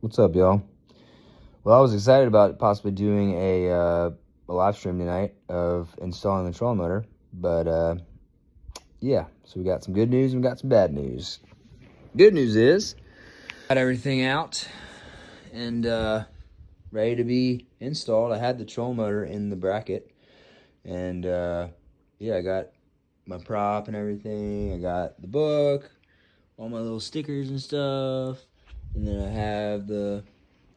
What's up, y'all? Well, I was excited about possibly doing a live stream tonight of installing the trolling motor, but yeah, so we got some good news and we got some bad news. Good news is got everything out and ready to be installed. I had the trolling motor in the bracket, and yeah, I got my prop and everything. I got the book, all my little stickers and stuff, and then I have the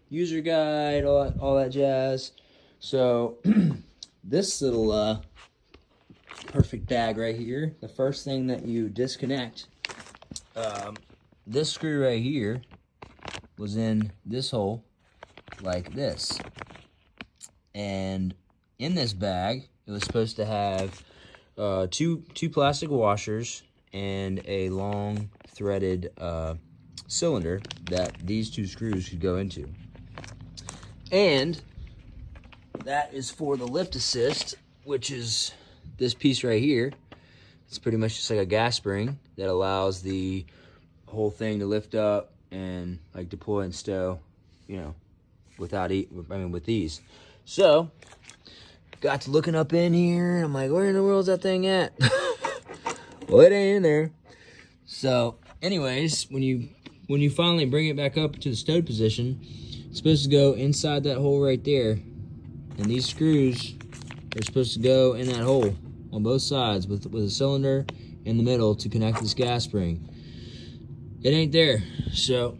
user guide, all that jazz. So this little perfect bag right here, the first thing that you disconnect, this screw right here was in this hole like this. And in this bag, it was supposed to have two plastic washers and a long threaded cylinder that these two screws could go into. And that is for the lift assist, which is this piece right here. It's pretty much just like a gas spring that allows the whole thing to lift up and like deploy and stow, you know, with ease. So, got to looking up in here. I'm like, where in the world is that thing at? Well, it ain't in there. So, anyways, when you finally bring it back up to the stowed position, it's supposed to go inside that hole right there. And these screws are supposed to go in that hole on both sides with a cylinder in the middle to connect this gas spring. It ain't there. So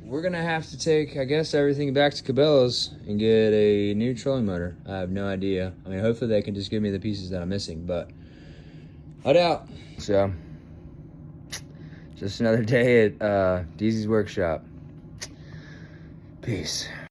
we're gonna have to take, I guess, everything back to Cabela's and get a new trolling motor. I have no idea. I mean, hopefully they can just give me the pieces that I'm missing, but I doubt. So just another day at DZ's workshop. Peace.